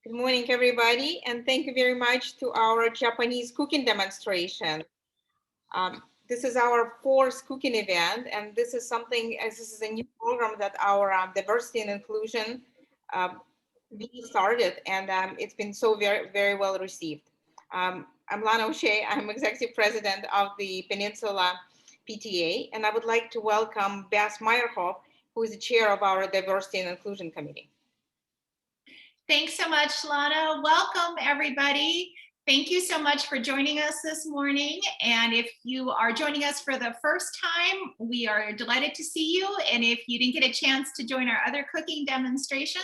Good morning, everybody, and thank you very much to our Japanese cooking demonstration. This is our fourth cooking event, and this is a new program that our diversity and inclusion we started, and it's been so very well received. I'm Lana O'Shea. I'm executive president of the Peninsula PTA, and I would like to welcome Beth Meyerhoff, who is the chair of our diversity and inclusion committee. Thanks so much, Lana. Welcome, everybody. Thank you so much for joining us this morning. And if you are joining us for the first time, we are delighted to see you. And if you didn't get a chance to join our other cooking demonstrations,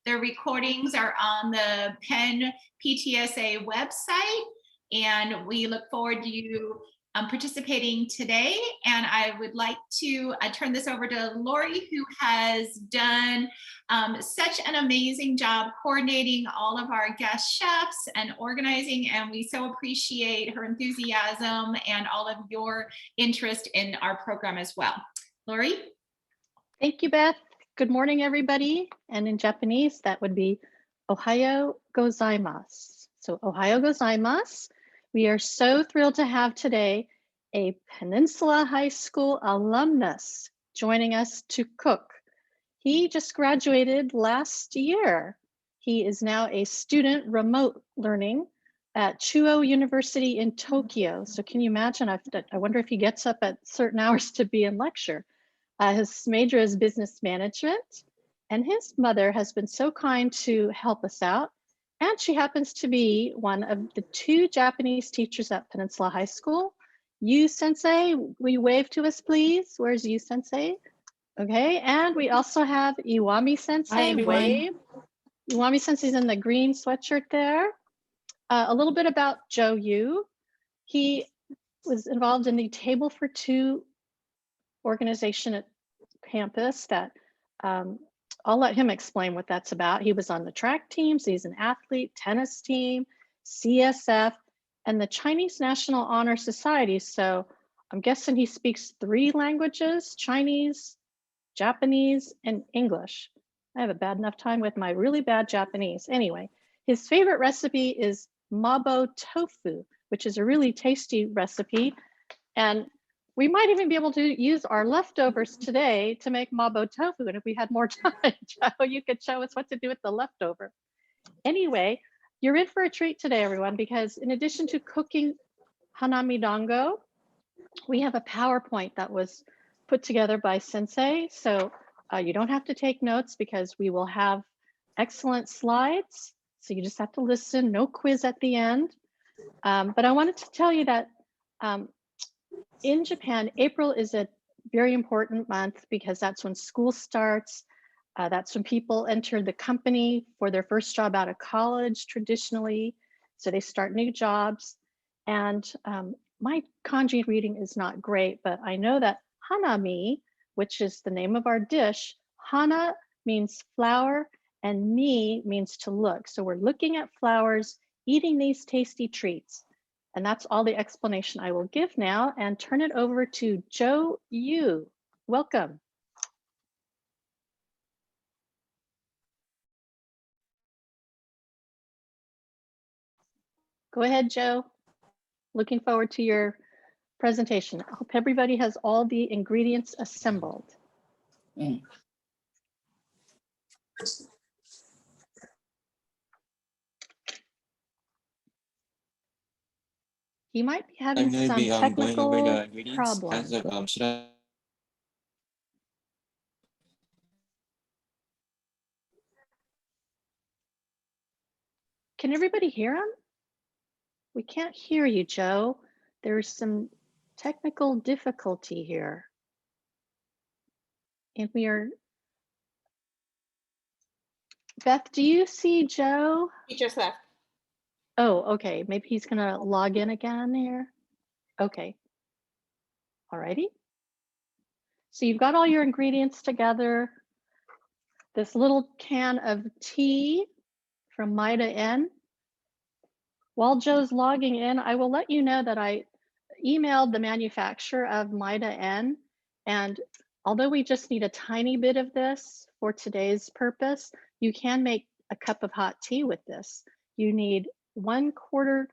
their recordings are on the Penn PTSA website. And we look forward to you participating today. And I would like to turn this over to Lori, who has done such an amazing job coordinating all of our guest chefs and organizing, and we so appreciate her enthusiasm and all of your interest in our program as well. Lori? Thank you, Beth. Good morning, everybody. And in Japanese, that would be Ohayo gozaimasu. So Ohayo gozaimasu. We are so thrilled to have today a Peninsula High School alumnus joining us to cook. He just graduated last year. He is now a student remote learning at Chuo University in Tokyo. So can you imagine? I wonder if he gets up at certain hours to be in lecture. His major is business management, and his mother has been so kind to help us out. And she happens to be one of the 2 Japanese teachers at Peninsula High School. Yu Sensei, will you wave to us, please? Where's Yu Sensei? Okay, and we also have Iwami Sensei. Hi, everyone. Wave. Iwami Sensei's in the green sweatshirt there. A little bit about Joe Yu. He was involved in the Table for Two organization at campus that I'll let him explain what that's about. He was on the track teams, he's an athlete, tennis team, CSF, and the Chinese National Honor Society. So I'm guessing he speaks 3 languages, Chinese, Japanese, and English. I have a bad enough time with my really bad Japanese. Anyway, his favorite recipe is mabo tofu, which is a really tasty recipe. And we might even be able to use our leftovers today to make mabo tofu. And if we had more time, Joe, you could show us what to do with the leftover. Anyway, you're in for a treat today, everyone, because in addition to cooking Hanami Dango, we have a PowerPoint that was put together by Sensei. So you don't have to take notes because we will have excellent slides. So you just have to listen, no quiz at the end. But I wanted to tell you that in Japan, April is a very important month because that's when school starts. That's when people enter the company for their first job out of college traditionally. So they start new jobs. And my kanji reading is not great, but I know that hanami, which is the name of our dish, hana means flower and mi means to look. So we're looking at flowers, eating these tasty treats. And that's all the explanation I will give now and turn it over to Joe Yu. Welcome. Go ahead, Joe. Looking forward to your presentation. I hope everybody has all the ingredients assembled. Mm. He might be having I'm going to some be going over technical the ingredients. problems. Should I? Can everybody hear him? We can't hear you, Joe. There's some technical difficulty here. And we are, Beth, do you see Joe? He just left. Oh, okay. Maybe he's gonna log in again here. Okay. All righty. So you've got all your ingredients together. This little can of tea from Maida N. While Joe's logging in, I will let you know that I emailed the manufacturer of Maida N, and although we just need a tiny bit of this for today's purpose, you can make a cup of hot tea with this. You need 1/4,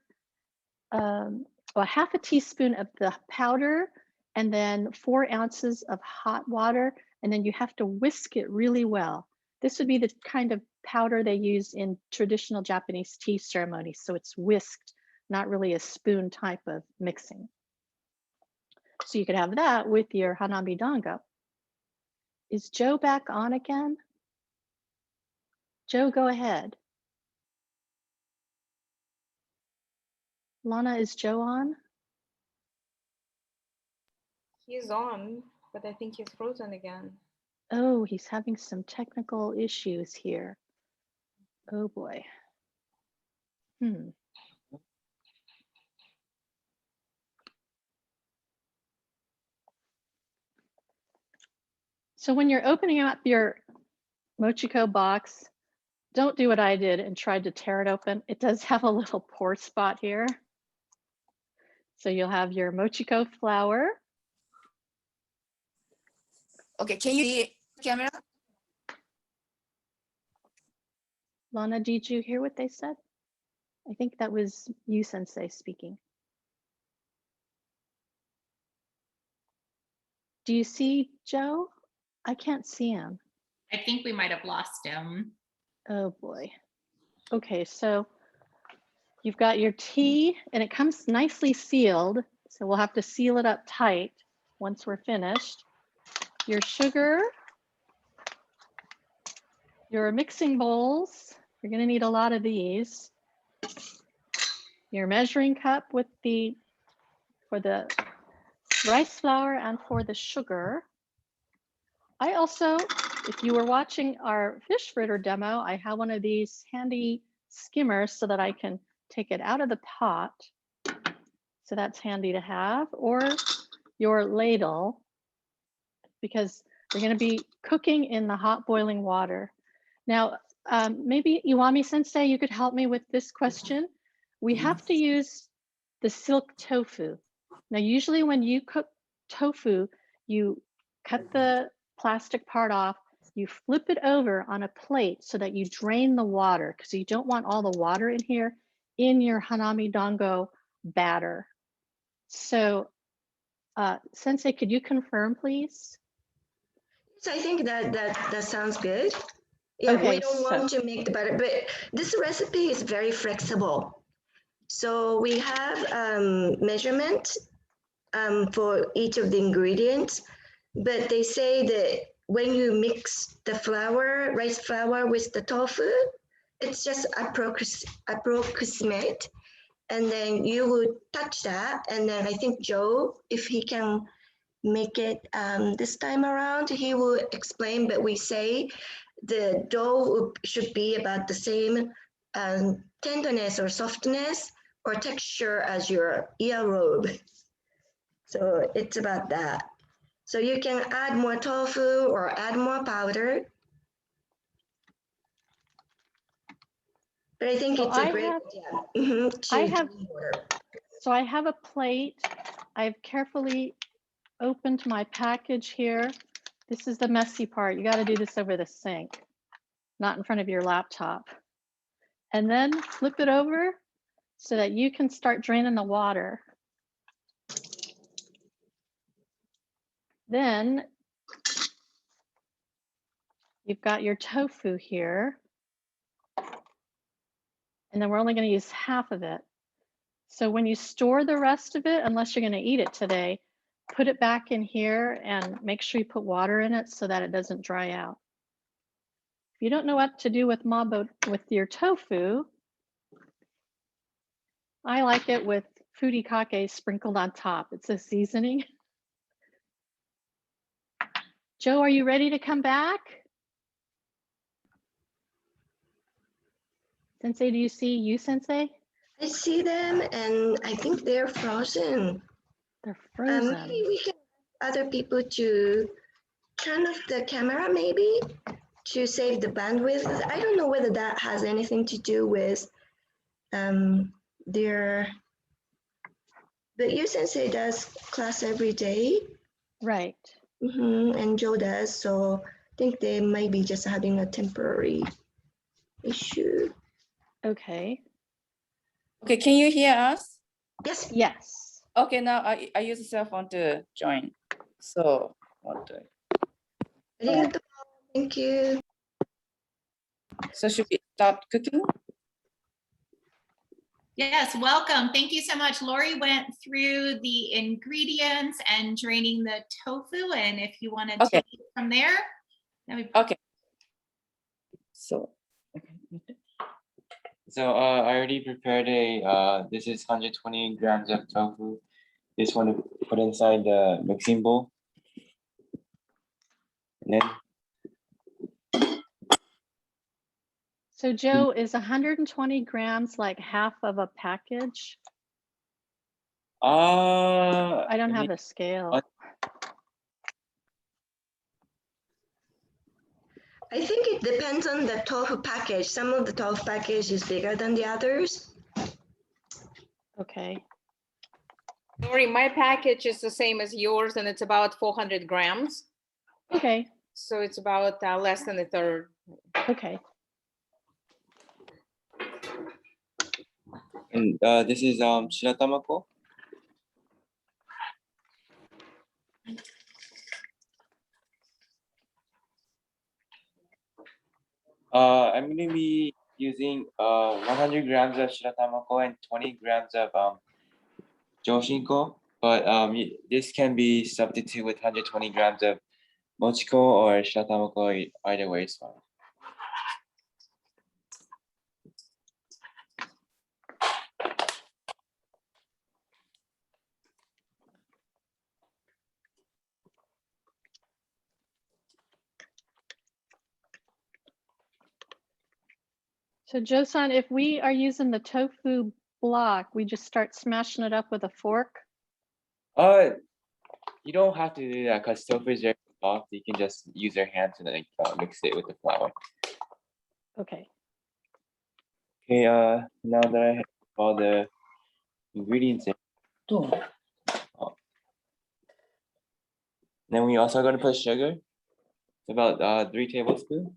half a teaspoon of the powder, and then 4 ounces of hot water, and then you have to whisk it really well. This would be the kind of powder they use in traditional Japanese tea ceremonies. So it's whisked, not really a spoon type of mixing. So you could have that with your Hanami Dango. Is Joe back on again? Joe, go ahead. Lana, is Joe on? He's on, but I think he's frozen again. Oh, he's having some technical issues here. Oh boy. So when you're opening up your Mochiko box, don't do what I did and tried to tear it open. It does have a little pour spot here. So you'll have your Mochiko flour. Okay, can you see the camera? Lana, did you hear what they said? I think that was you, Sensei, speaking. Do you see Joe? I can't see him. I think we might have lost him. Oh boy. Okay, so you've got your tea and it comes nicely sealed. So we'll have to seal it up tight once we're finished. Your sugar, your mixing bowls. You're gonna need a lot of these. Your measuring cup with for the rice flour and for the sugar. I also, if you were watching our fish fritter demo, I have one of these handy skimmers so that I can take it out of the pot. So that's handy to have, or your ladle, because you're going to be cooking in the hot boiling water. Now, maybe Iwami Sensei, you could help me with this question. We have to use the silk tofu. Now, usually when you cook tofu, you cut the plastic part off, you flip it over on a plate so that you drain the water, because you don't want all the water in here in your Hanami Dango batter. So, Sensei, could you confirm, please? So I think that sounds good. Yeah, Okay, we don't want to make the butter, but this recipe is very flexible. So we have measurement for each of the ingredients, but they say that when you mix the flour, rice flour with the tofu, it's just approximate. And then you would touch that. And then I think Joe, if he can make it this time around, he will explain, but we say the dough should be about the same tenderness or softness or texture as your earlobe. So it's about that. So you can add more tofu or add more powder. But I think So it's a great idea. So I have a plate. I've carefully opened my package here. This is the messy part. You got to do this over the sink, not in front of your laptop. And then flip it over so that you can start draining the water. Then you've got your tofu here. And then we're only going to use half of it. So when you store the rest of it, unless you're going to eat it today, put it back in here and make sure you put water in it so that it doesn't dry out. If you don't know what to do with mabo with your tofu, I like it with furikake sprinkled on top. It's a seasoning. Joe, are you ready to come back? Sensei, do you see you, Sensei? I see them and I think they're frozen. They're frozen. Maybe we can ask other people to turn off the camera maybe to save the bandwidth. I don't know whether that has anything to do with their, but you Sensei does class every day. Right. And Joe does, so I think they might be just having a temporary issue. Okay. Okay, can you hear us? Yes. Yes. Okay, now I use the cell phone to join. So, Thank you. so should we start cooking? Yes, welcome. Thank you so much. Lori went through the ingredients and draining the tofu. And if you want to Okay. take it from there, that would Okay. So, okay. So I already prepared this is 120 grams of tofu. This one to put inside the mixing bowl. And then So Joe, is 120 grams like half of a package? I don't have a scale. I think it depends on the tofu package. Some of the tofu package is bigger than the others. Okay. Lori, my package is the same as yours and it's about 400 grams. Okay. So it's about less than a third. Okay. and this is shiratamako. I'm gonna be using 100 grams of shiratamako and 20 grams of joshinko, but this can be substituted with 120 grams of mochiko or shiratamako. Either way is fine. So Josan, if we are using the tofu block, we just start smashing it up with a fork. You don't have to do that because tofu is very soft. You can just use your hands and like mix it with the flour. Okay. Okay, now that I have all the ingredients in, then we also going to put sugar. It's about 3 tablespoons.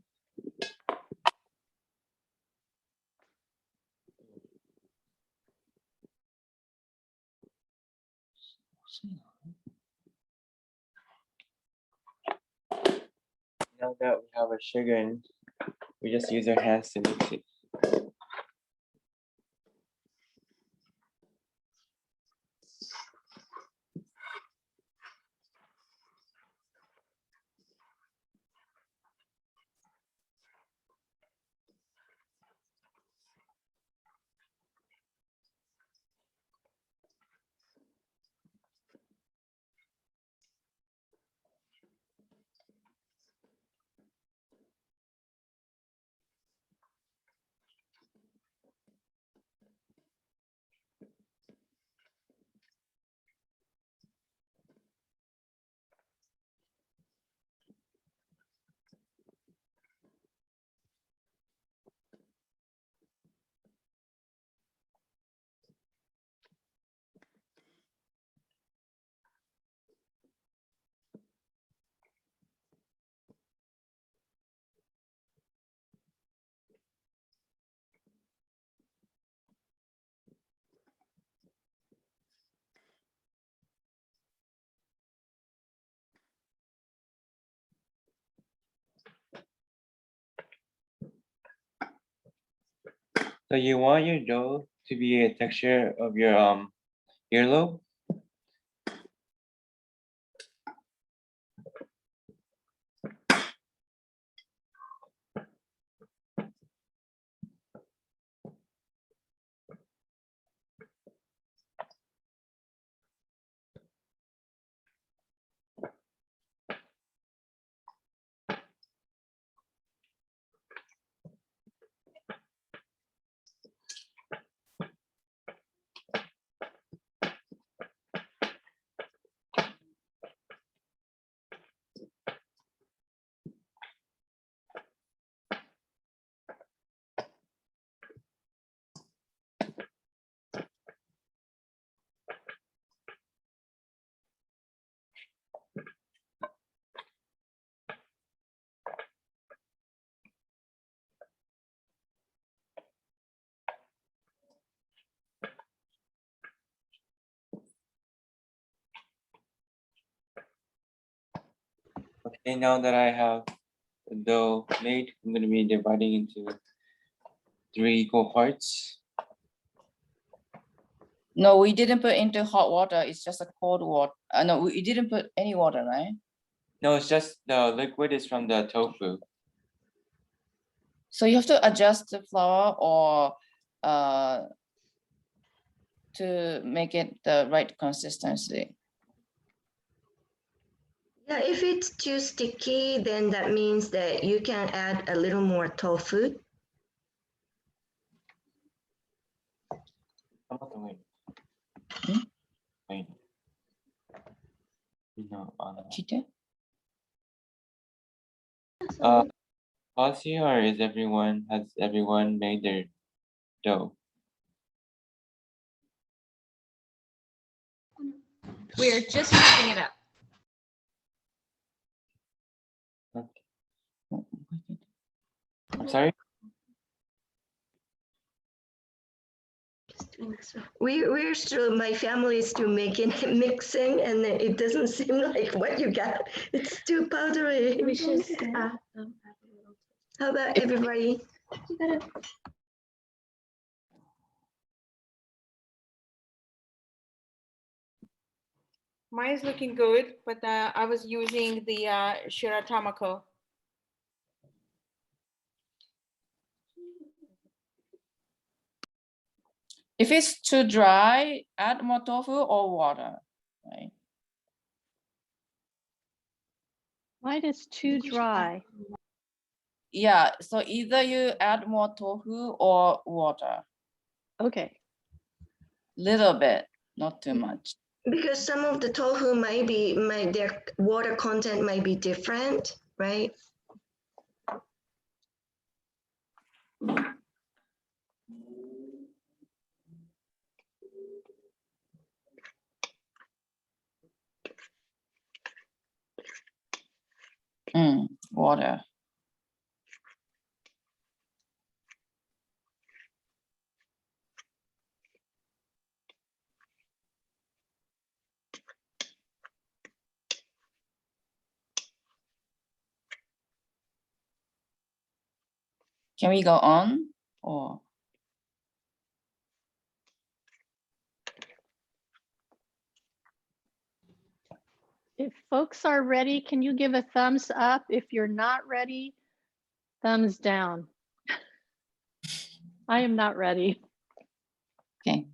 Now that we have our sugar in, we just use our hands to mix it. So you want your dough to be a texture of your earlobe. Okay, now that I have the dough made, I'm going to be dividing into 3 equal parts. No, we didn't put into hot water. It's just a cold water. No, we didn't put any water, right? No, it's just the liquid is from the tofu. So you have to adjust the flour or to make it the right consistency. Yeah, if it's too sticky, then that means that you can add a little more tofu. Wait. Hmm? Wait. No, Chite? Aussie or has everyone made their dough? We're just mixing it up. I'm sorry? We're still, my family is still making mixing, and it doesn't seem like what you got. It's too powdery. We should How about everybody? You got it. Mine is looking good, but I was using the Shiratamako. If it's too dry, add more tofu or water, right? Mine is too dry. Yeah, so either you add more tofu or water, Okay. little bit, not too much. Because some of the tofu their water content might be different, right? Water. Can we go on or? If folks are ready, can you give a thumbs up? If you're not ready, thumbs down. I am not ready. Okay.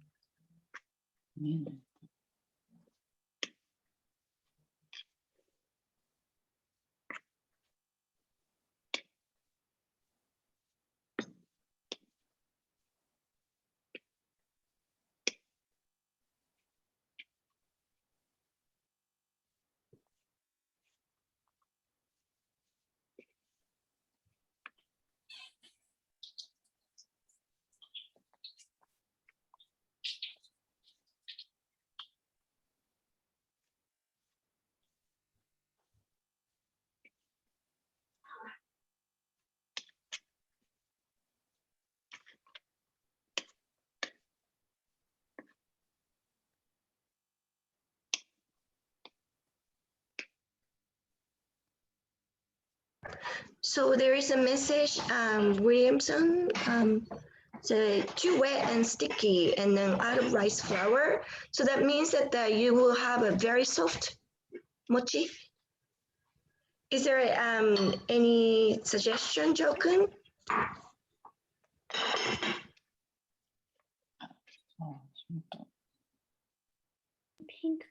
So there is a message, Williamson, the too wet and sticky and then out of rice flour. So that means that you will have a very soft mochi. Is there any suggestion, Jokun? Pink.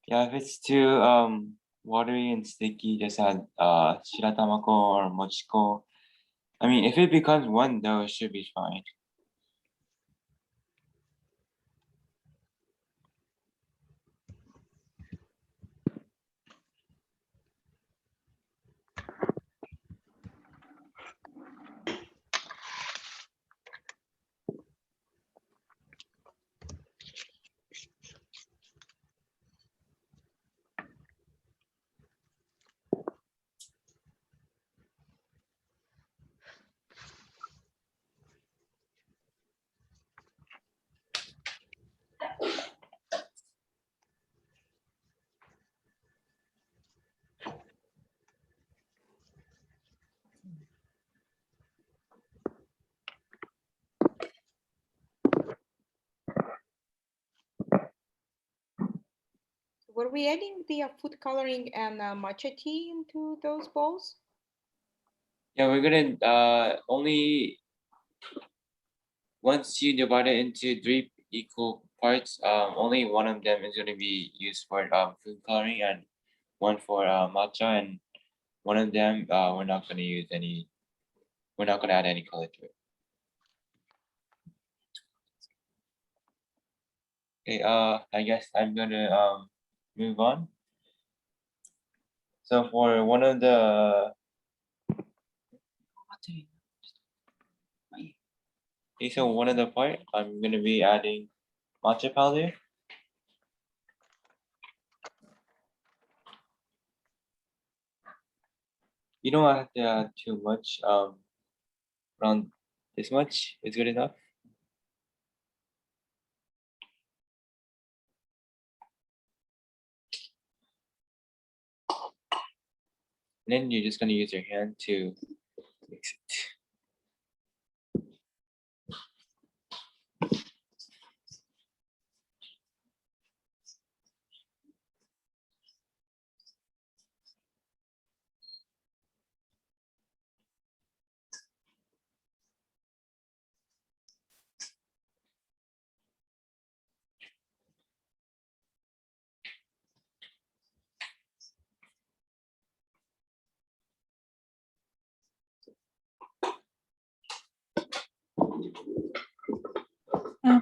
Yeah, if it's too watery and sticky, just add shiratamako or mochiko. I mean, if it becomes one dough, it should be fine. Were we adding the food coloring and matcha tea into those bowls? Yeah, we're gonna only once you divide it into 3 equal parts, only one of them is gonna be used for food coloring and one for matcha, and one of them we're not gonna use any. We're not gonna add any color to it. Okay, I guess I'm gonna move on. So for one of the okay, so one of the part, I'm gonna be adding matcha powder. You don't have to add too much. Around this much is good enough. then you're just gonna use your hand to mix it.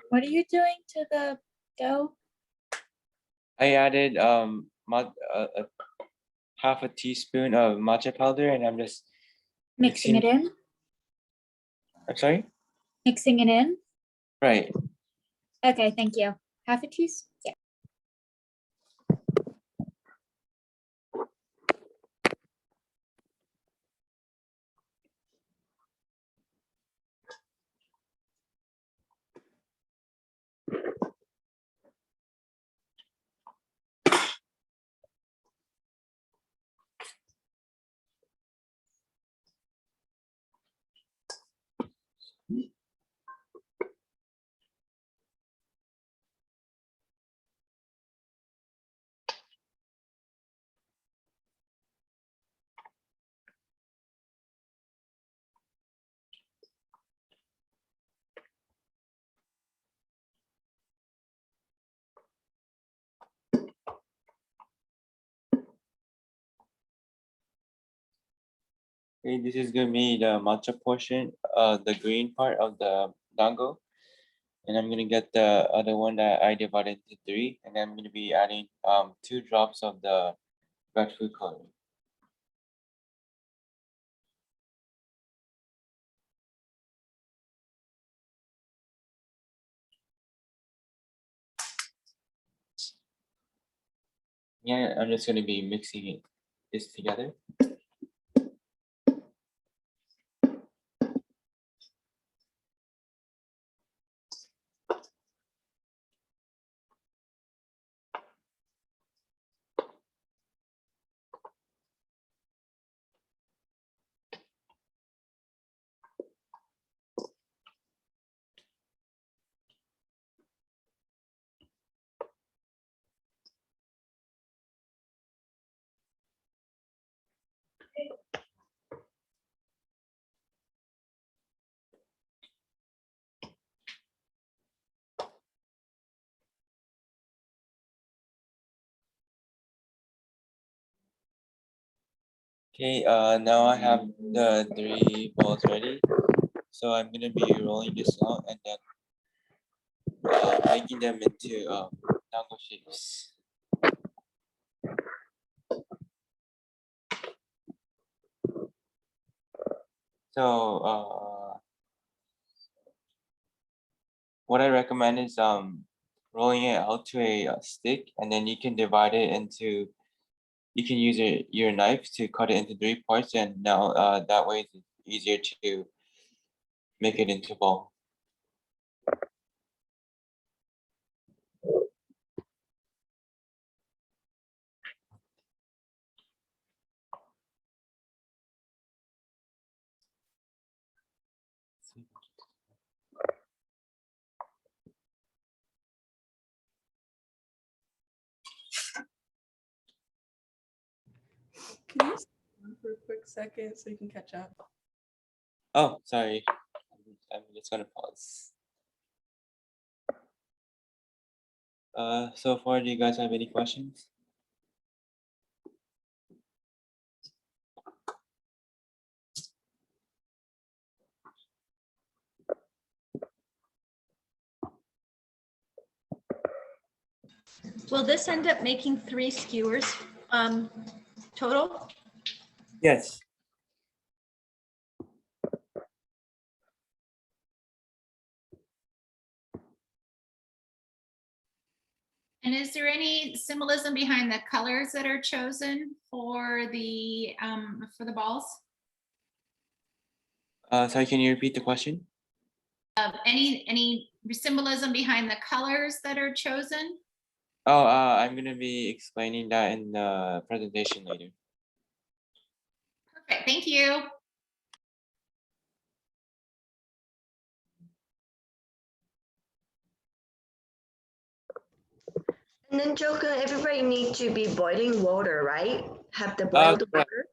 What are you doing to the dough? I added half a teaspoon of matcha powder, and I'm just Mixing it in? I'm sorry? Mixing it in? Right. Okay, thank you. Half a teaspoon? Yeah. Okay, this is gonna be the matcha portion, the green part of the dango. And I'm gonna get the other one that I divided into 3, and I'm gonna be adding 2 drops of the red food coloring. Yeah, I'm just gonna be mixing this together. Okay, now I have the 3 balls ready. So I'm gonna be rolling this out and then making them into dango shapes. So what I recommend is rolling it out to a stick, and then you can divide it into. You can use your knife to cut it into 3 parts, and now that way it's easier to make it into a ball. Can you stay on for a quick second so you can catch up? Oh, sorry. I'm just gonna pause. So far, do you guys have any questions? Will this end up making 3 skewers total? Yes. And is there any symbolism behind the colors that are chosen for the balls? Sorry, can you repeat the question? Any symbolism behind the colors that are chosen? Oh, I'm gonna be explaining that in the presentation later. Okay, thank you. And then Joker, everybody need to be boiling water, right? Have the boiled correct. water.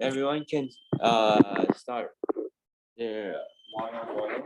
Everyone can start their water boiling.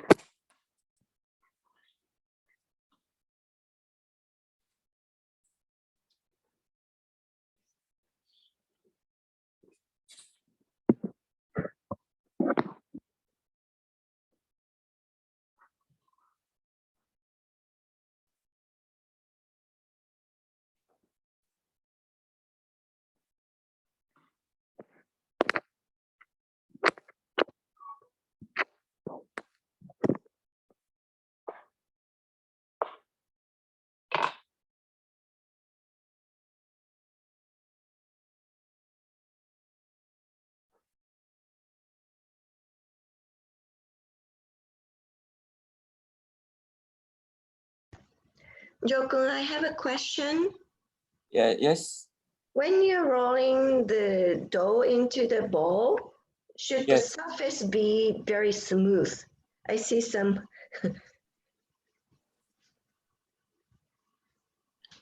Joker, I have a question. Yeah, yes, When you're rolling the dough into the bowl, should the yes. surface be very smooth? I see some.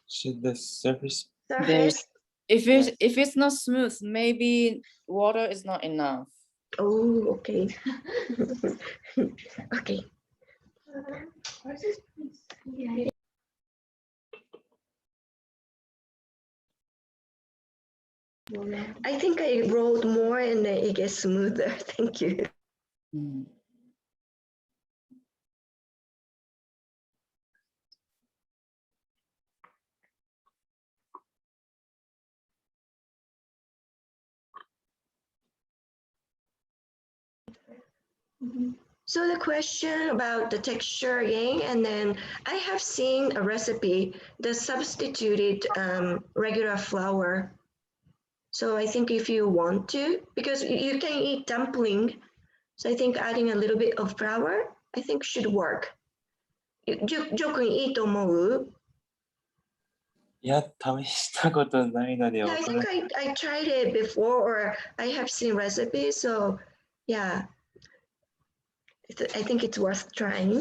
Should the surface? Surface. If it's not smooth, maybe water is not enough. Oh, okay. Okay. I think I rolled more and then it gets smoother. Thank you. Mm. So the question about the texture again, and then I have seen a recipe that substituted regular flour. So I think if you want to, because you can eat dumpling, so I think adding a little bit of flour, I think should work. ジョー君いいと思う? いや、試したことないので Yeah, わ I から think I tried it before, or I have seen recipes, so yeah, I think it's worth trying.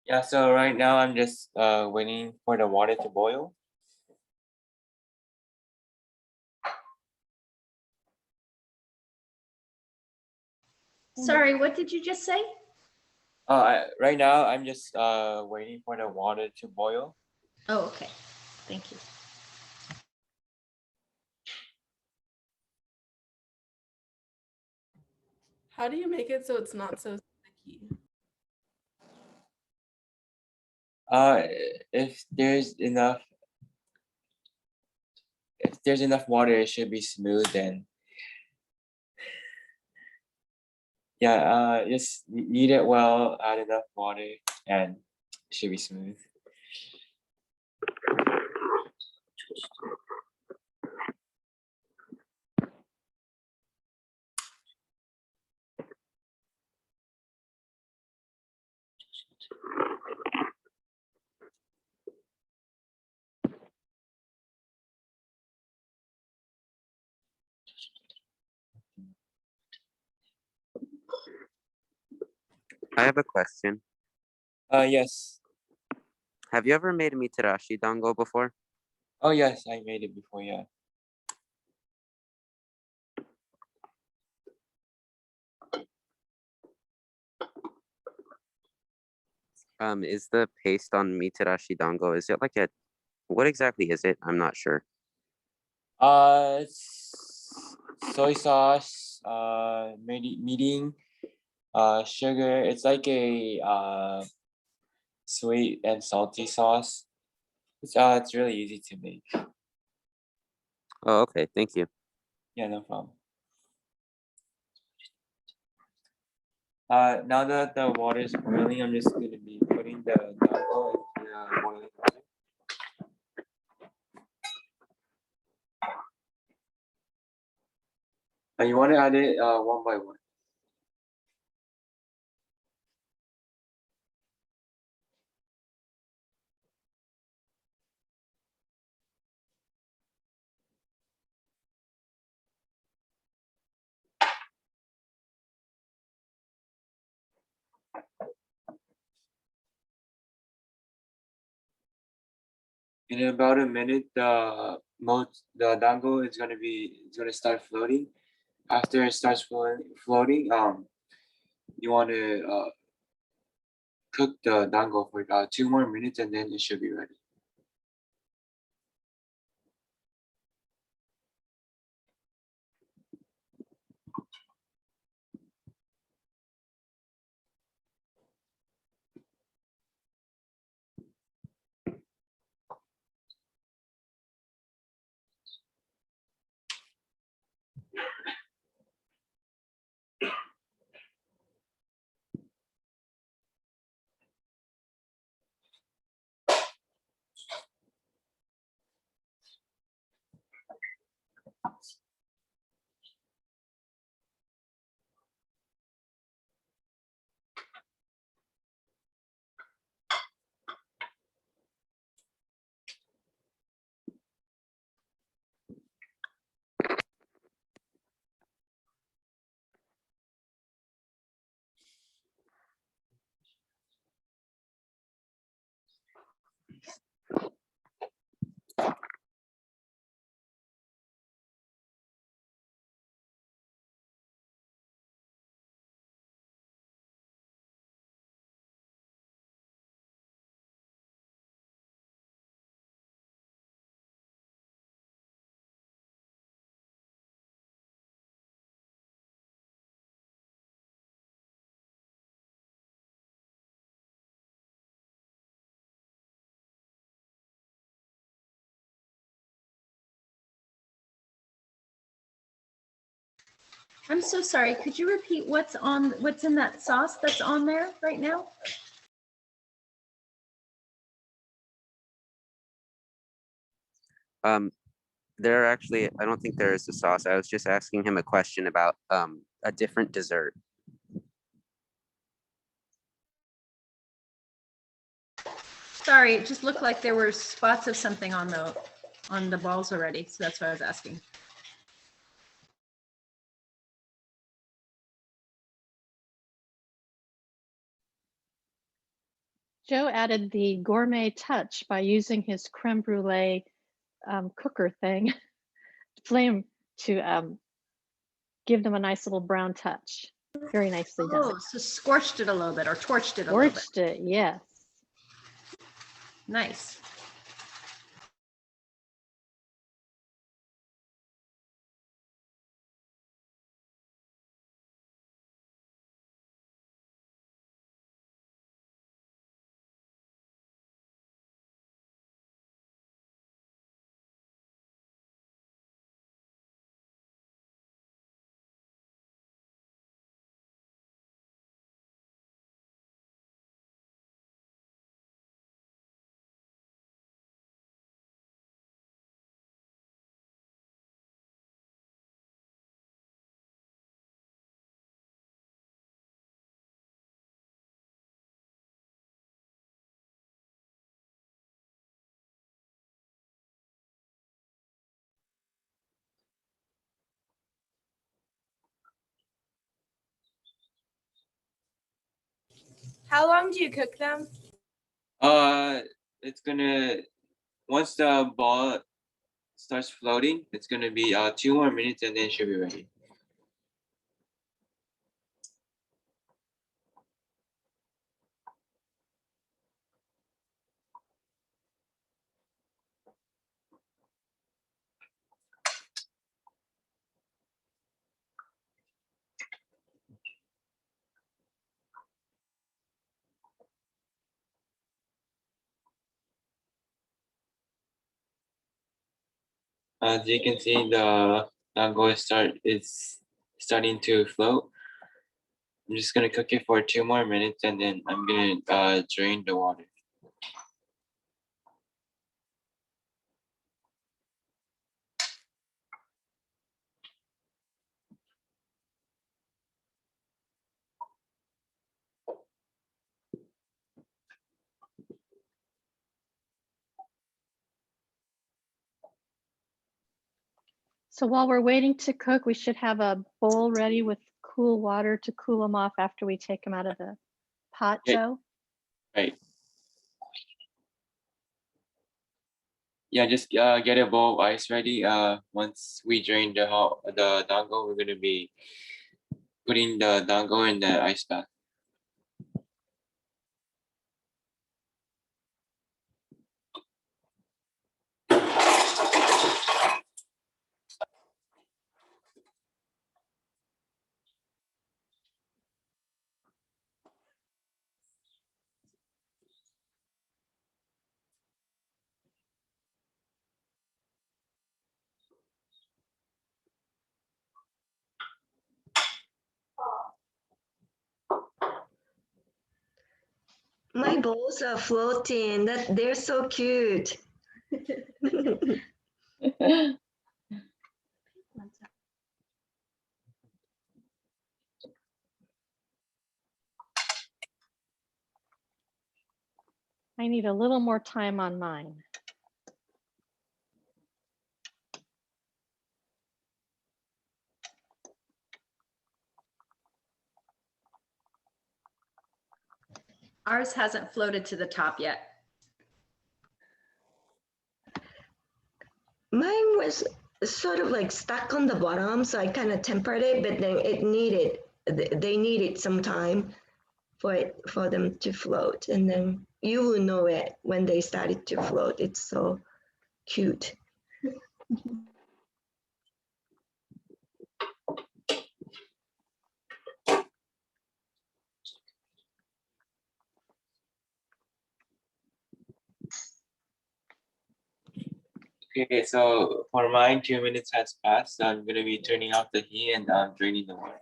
Yeah, so right now I'm just waiting for the water to boil. Sorry, what did you just say? Right now I'm just waiting for the water to boil. Oh, okay. Thank you. How do you make it so it's not so sticky? Uh, if there's enough water, it should be smooth. And yeah, just knead it well, add enough water, and it should be smooth. I have a question. Yes. Have you ever made a mitarashi dango before? Oh yes, I made it before. Yeah. Is the paste on mitarashi dango, is it like what exactly is it? I'm not sure. It's soy sauce, meeting, sugar. It's like a sweet and salty sauce. It's really easy to make. Oh, okay. Thank you. Yeah, no problem. Now that the water is boiling, I'm just gonna be putting the dango into the boiling water. And you want to add it one by one. In about a minute, the dango is gonna start floating. After it starts floating, you want to cook the dango for 2 more minutes, and then it should be ready. I'm so sorry. Could you repeat what's in that sauce that's on there right now? There actually, I don't think there is a sauce. I was just asking him a question about a different dessert. Sorry, it just looked like there were spots of something on the balls already, so that's why I was asking. Joe added the gourmet touch by using his creme brulee cooker thing, flame, to give them a nice little brown touch. Very nicely done. Oh, so scorched it a little bit or torched it a little bit. Torched it, yes. Nice. How long do you cook them? It's gonna, once the ball starts floating, it's gonna be 2 more minutes and then it should be ready. As you can see, the dango is starting to float. I'm just gonna cook it for 2 more minutes and then I'm gonna drain the water. So while we're waiting to cook, we should have a bowl ready with cool water to cool them off after we take them out of the pot, Yeah. Joe. Right. Yeah, just get a bowl of ice ready. Once we drain the dango, we're gonna be putting the dango in the ice bath. My balls are floating. They're so cute. I need a little more time on mine. Ours hasn't floated to the top yet. Mine was sort of like stuck on the bottom, so I kind of tempered it, but then they needed some time for them to float, and then you will know it when they started to float. It's so cute. Okay, so for mine, 2 minutes has passed. So I'm gonna be turning off the heat and draining the water.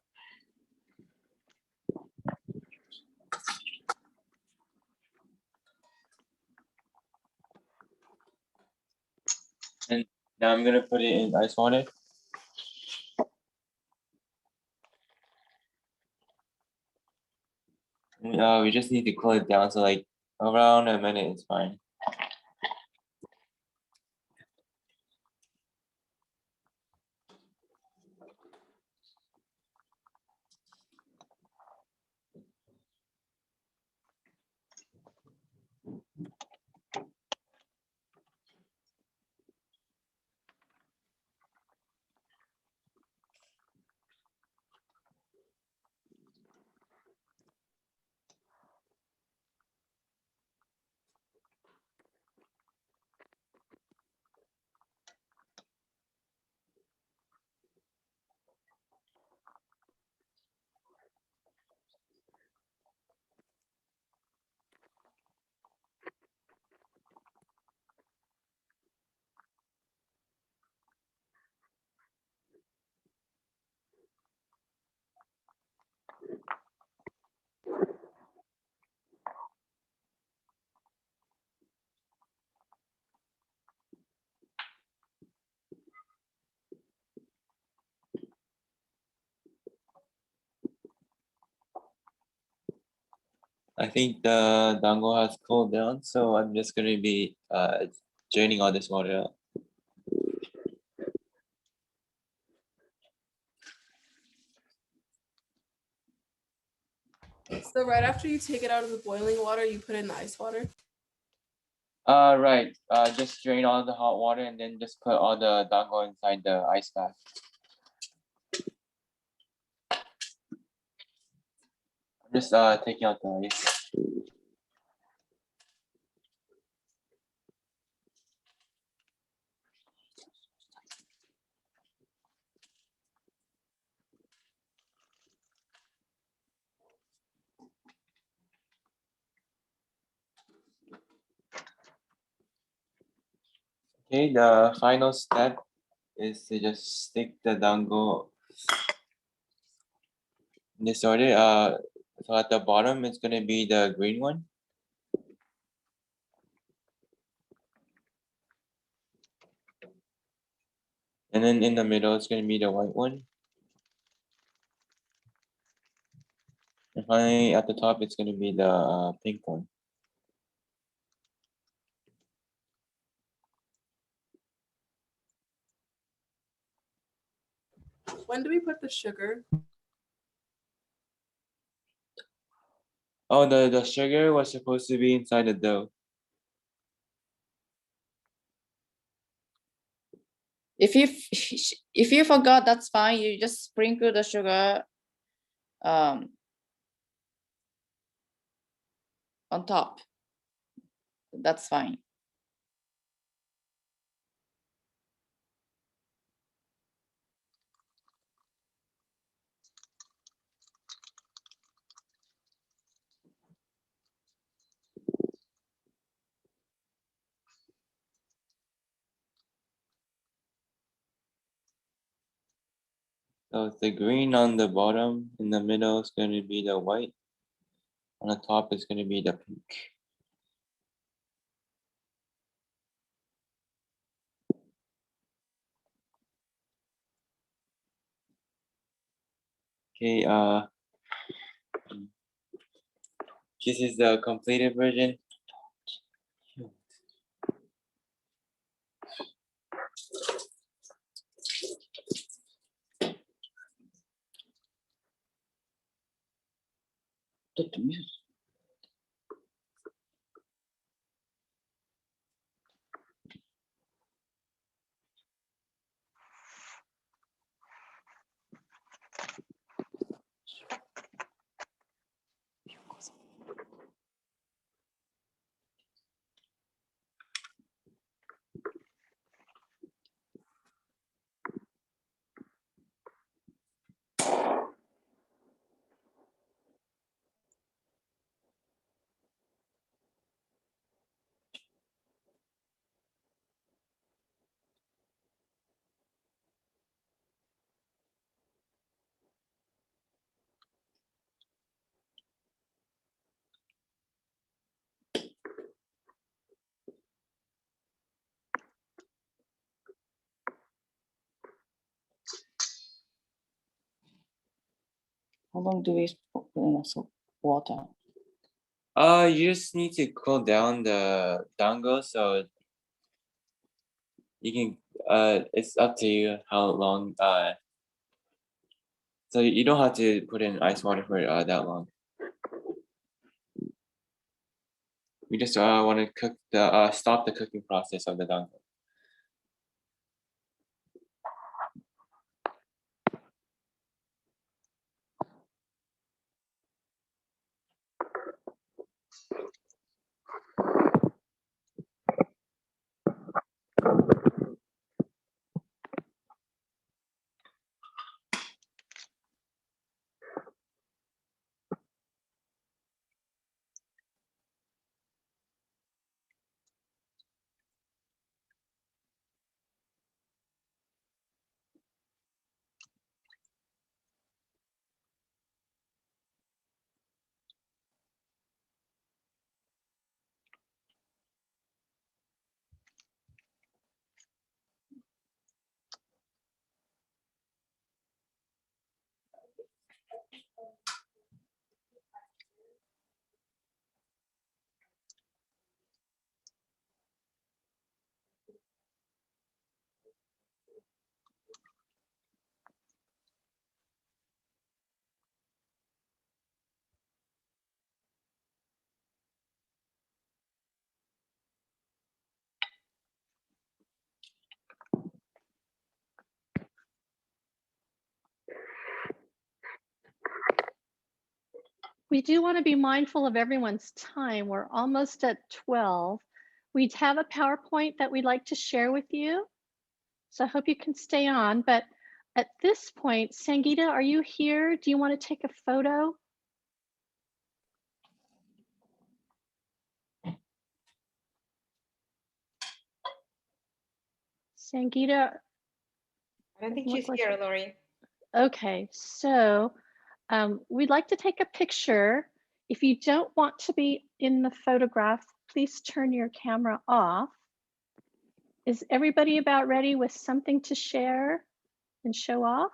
And now I'm gonna put it in ice water. We just need to cool it down, so like around a minute is fine. I think the dango has cooled down, so I'm just gonna be draining all this water out. So right after you take it out of the boiling water, you put it in the ice water. Right. Just drain all the hot water and then just put all the dango inside the ice bath. I'm just taking out the ice. Okay, the final step is to just stick the dango in this order. So at the bottom it's gonna be the green one. And then in the middle it's gonna be the white one. And finally at the top it's gonna be the pink one. When do we put the sugar? Oh, the sugar was supposed to be inside the dough. If you forgot, that's fine. You just sprinkle the sugar on top. That's fine. So it's the green on the bottom, in the middle is going to be the white, on the top is going to be the pink. Okay, this is the completed version. How long do we put in the water? You just need to cool down the dango so you can, it's up to you how long, so you don't have to put in ice water for that long. We just want to cook the, stop the cooking process of the dango. We do want to be mindful of everyone's time. We're almost at 12. We have a PowerPoint that we'd like to share with you. So I hope you can stay on. But at this point, Sangeeta, are you here? Do you want to take a photo? Sangeeta, I don't think look she's like- here, Lori. Okay, so we'd like to take a picture. If you don't want to be in the photograph, please turn your camera off. Is everybody about ready with something to share and show off?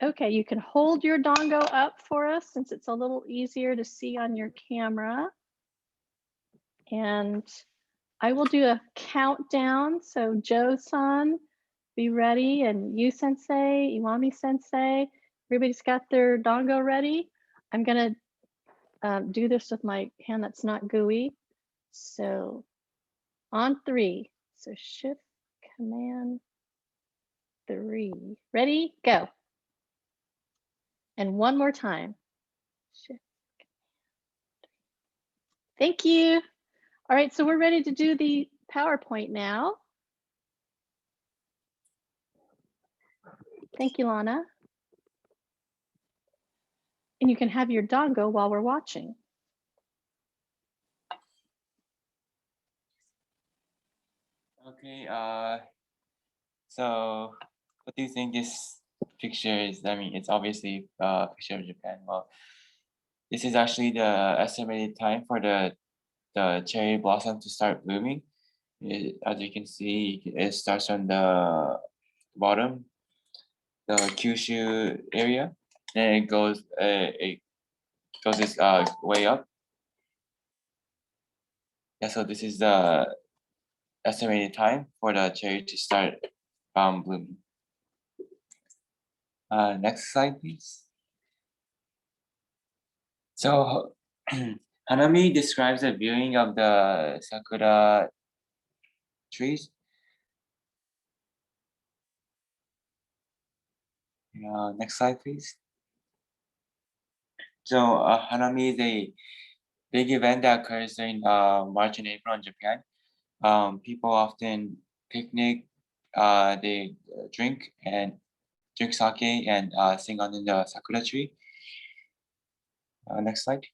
Okay, you can hold your Dango up for us since it's a little easier to see on your camera. And I will do a countdown. So Joe-san, be ready, and Yu Sensei, Iwami Sensei, everybody's got their Dango ready. I'm gonna do this with my hand that's not gooey. So on 3, so Shift, Command, 3. Ready, go. And one more time. Shift. Thank you. All right, so we're ready to do the PowerPoint now. Thank you, Lana. And you can have your Dango while we're watching. Okay, so what do you think this picture is? I mean, it's obviously a picture of Japan. Well, this is actually the estimated time for the cherry blossom to start blooming. As you can see, it starts on the bottom, the Kyushu area, then it goes this way up. Yeah, so this is the estimated time for the cherry to start blooming. Next slide, please. So Hanami describes the viewing of the sakura trees. Next slide, please. So Hanami is a big event that occurs during March and April in Japan. People often picnic, they drink sake and sing under the sakura tree. Next slide.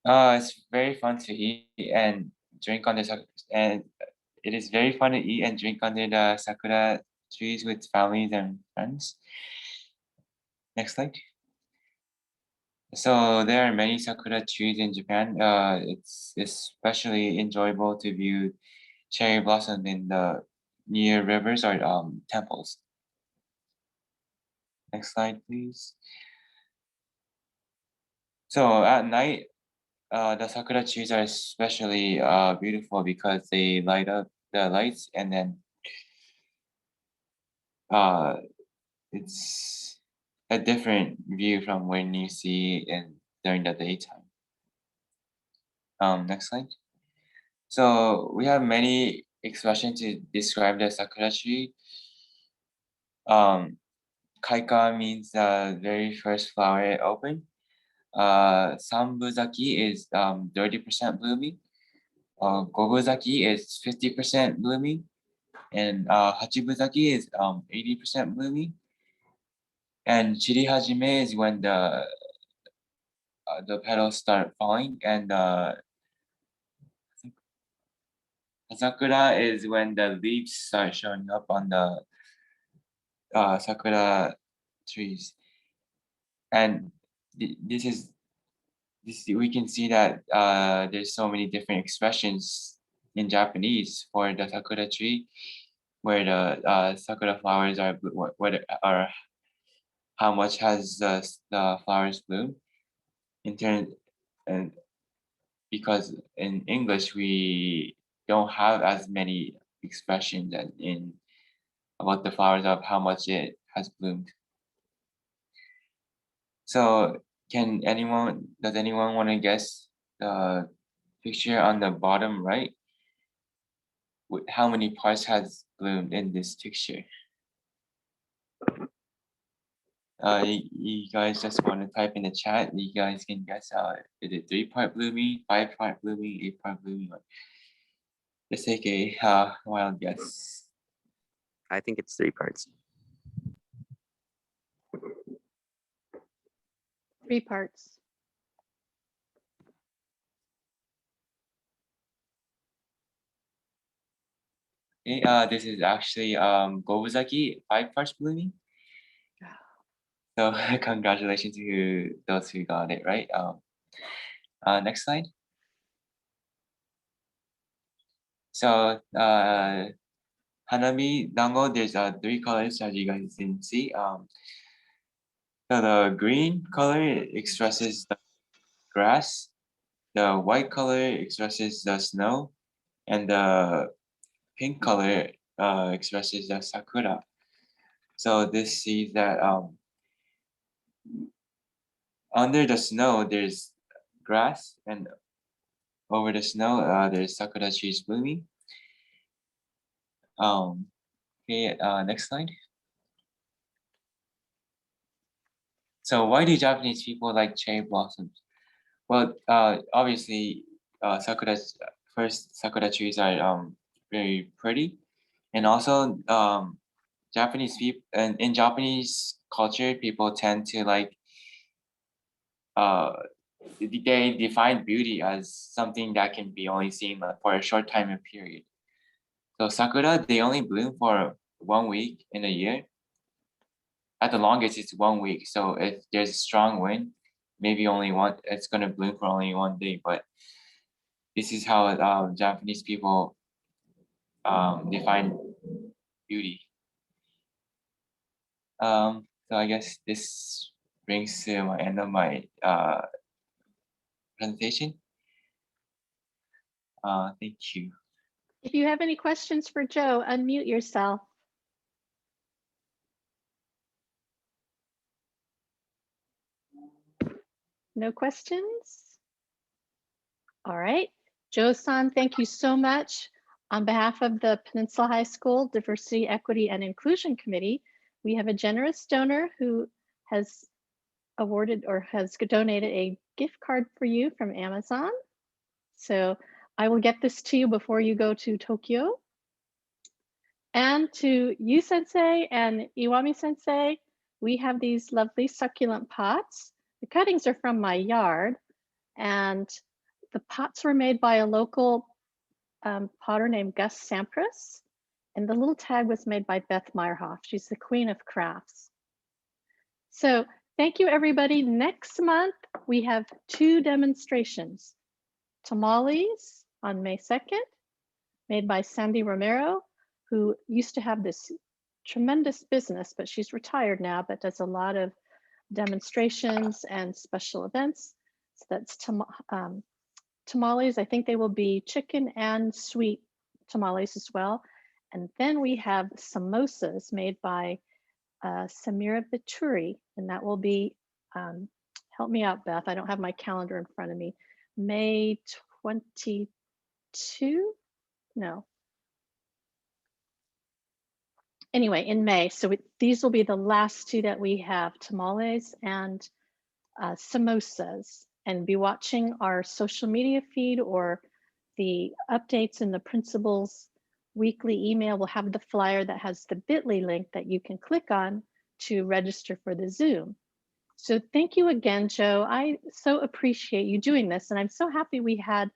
It's very fun to eat and drink on the and it is very fun to eat and drink under the sakura trees with families and friends. Next slide. So there are many sakura trees in Japan. It's especially enjoyable to view cherry blossom in the near rivers or temples. Next slide, please. So at night, the sakura trees are especially beautiful because they light up the lights, and then it's a different view from when you see it during the daytime. Next slide. So we have many expressions to describe the sakura tree. Kaika means the very first flower open. Sambuzaki is 30% blooming. Gobuzaki is 50% blooming, and Hachibuzaki is 80% blooming. And Chirihajime is when the petals start falling, and Sakura is when the leaves start showing up on the sakura trees. And this we can see that there's so many different expressions in Japanese for the sakura tree, where the sakura flowers are or how much has the flowers bloom in turn, and because in English we don't have as many expressions as in about the flowers of how much it has bloomed. So does anyone want to guess the picture on the bottom right? How many parts has bloomed in this picture? you guys just want to type in the chat. You guys can guess. Is it 3-part blooming, 5-part blooming, 8-part blooming? Let's take a wild guess. I think it's 3 parts. 3 parts. Okay, this is actually Gobuzaki, 5 parts blooming. So congratulations to those who got it right. Next slide. So Hanami Dango, there's 3 colors as you guys can see. So the green color expresses the grass, the white color expresses the snow, and the pink color expresses the sakura. So this sees that under the snow there's grass, and over the snow there's sakura trees blooming. Okay, next slide. So why do Japanese people like cherry blossoms? Well, obviously, sakura trees are very pretty, and also Japanese people and in Japanese culture, people tend to like they define beauty as something that can be only seen for a short time period. So sakura, they only bloom for 1 week in a year. At the longest, it's 1 week. So if there's a strong wind, maybe only one, it's gonna bloom for only 1 day. But this is how Japanese people define beauty. So I guess this brings to my end of my presentation. Thank you. If you have any questions for Joe, unmute yourself. No questions? All right. Joe-san, thank you so much. On behalf of the Peninsula High School Diversity, Equity, and Inclusion Committee, we have a generous donor who has awarded or has donated a gift card for you from Amazon. So I will get this to you before you go to Tokyo. And to you, Sensei, and Iwami Sensei, we have these lovely succulent pots. The cuttings are from my yard, and the pots were made by a local potter named Gus Sampras, and the little tag was made by Beth Meyerhoff. She's the queen of crafts. So thank you, everybody. Next month, we have 2 demonstrations. Tamales on May 2nd, made by Sandy Romero, who used to have this tremendous business, but she's retired now, but does a lot of demonstrations and special events. So that's tamales. I think they will be chicken and sweet tamales as well. And then we have samosas made by Samira Vituri, and that will be, help me out, Beth, I don't have my calendar in front of me, May 22? No. Anyway, in May. So these will be the last 2 that we have, tamales and samosas. And be watching our social media feed or the updates in the principal's weekly email. Will have the flyer that has the bit.ly link that you can click on to register for the Zoom. So thank you again, Joe. I so appreciate you doing this. And I'm so happy we had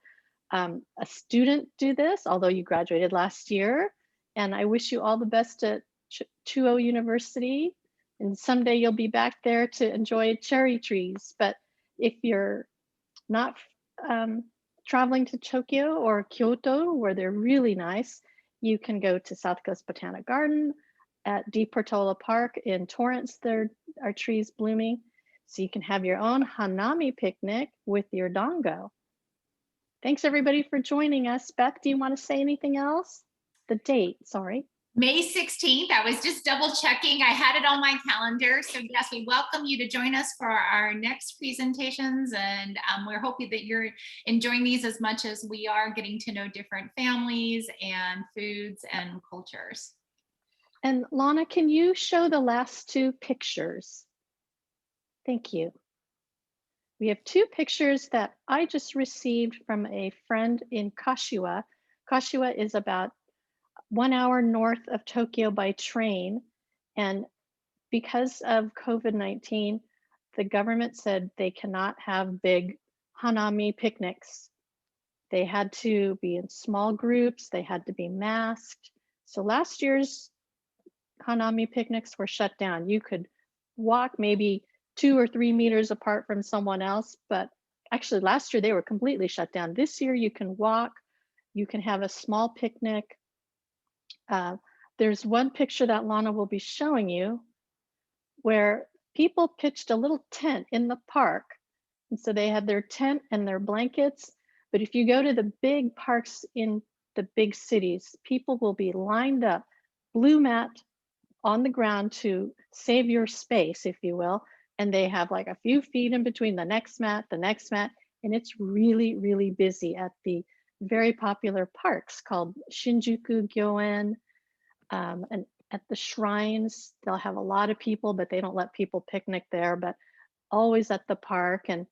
a student do this, although you graduated last year. And I wish you all the best at Chuo University. And someday you'll be back there to enjoy cherry trees. But if you're not traveling to Tokyo or Kyoto, where they're really nice, you can go to South Coast Botanic Garden at Di Portola Park in Torrance. There are trees blooming. So you can have your own Hanami picnic with your Dango. Thanks everybody for joining us. Beth, do you want to say anything else? The date, sorry. May 16th. I was just double checking. I had it on my calendar. So yes, we welcome you to join us for our next presentations. And we're hoping that you're enjoying these as much as we are, getting to know different families and foods and cultures. And Lana, can you show the last 2 pictures? Thank you. We have two pictures that I just received from a friend in Kashiwa. Kashiwa is about 1 hour north of Tokyo by train. And because of COVID-19, the government said they cannot have big Hanami picnics. They had to be in small groups, they had to be masked. So last year's Hanami picnics were shut down. You could walk maybe 2 or 3 meters apart from someone else, but actually last year they were completely shut down. This year you can walk, you can have a small picnic. There's one picture that Lana will be showing you where people pitched a little tent in the park. And so they had their tent and their blankets. But if you go to the big parks in the big cities, people will be lined up, blue mat on the ground to save your space, if you will. And they have like a few feet in between the next mat, and it's really, really busy at the very popular parks called Shinjuku Gyoen. And at the shrines, they'll have a lot of people, but they don't let people picnic there, but always at the park. And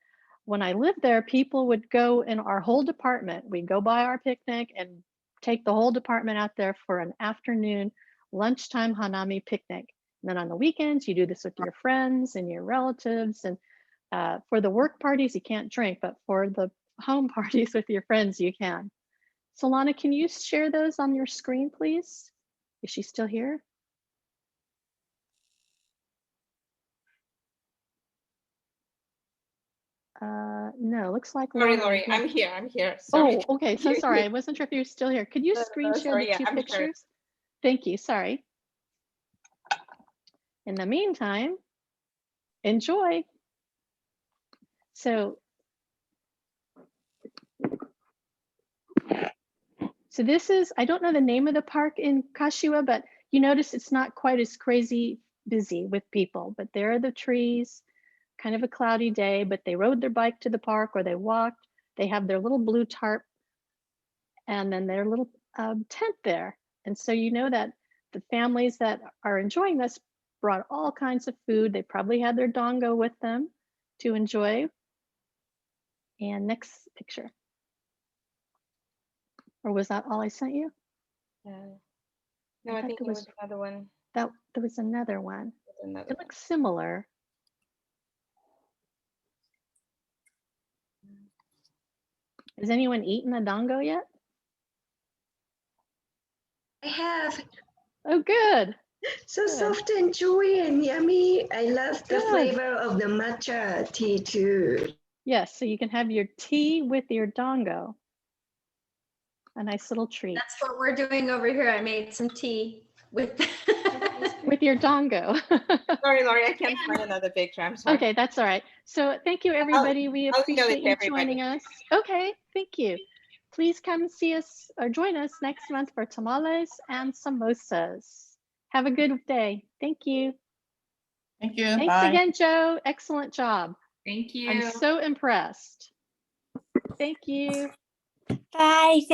when I lived there, people would go in our whole department. We'd go buy our picnic and take the whole department out there for an afternoon lunchtime Hanami picnic. And then on the weekends, you do this with your friends and your relatives. And for the work parties, you can't drink, but for the home parties with your friends, you can. Solana, can you share those on your screen, please? Is she still here? No, looks like Sorry, Lana Lori, is not- I'm here. I'm here. Sorry. Oh, okay. So sorry. I wasn't sure if you're still here. Could you screen share sorry, the yeah, two I'm here. pictures? Thank you. Sorry. In the meantime, enjoy. So this is, I don't know the name of the park in Kashiwa, but you notice it's not quite as crazy busy with people, but there are the trees, kind of a cloudy day, but they rode their bike to the park or they walked. They have their little blue tarp and then their little tent there. And so you know that the families that are enjoying this brought all kinds of food. They probably had their dango with them to enjoy. And next picture. Or was that all I sent you? No, I think there was another one. There was another one. Another It looks similar. Has anyone eaten a dango yet? I have. Oh, good. So Good. soft and chewy and yummy. I love the Good. flavor of the matcha tea too. Yes, so you can have your tea with your dango. A nice little treat. That's what we're doing over here. I made some tea with. With your dango. Sorry, Lori, I can't find another picture. I'm sorry. Okay, that's all right. So thank you, everybody. We I'll email it appreciate to you everybody. joining us. Okay, thank you. Please come see us or join us next month for tamales and samosas. Have a good day. Thank you. Thank you. Thanks Bye. again, Joe. Excellent job. Thank you. I'm so impressed. Thank you. Bye. Thank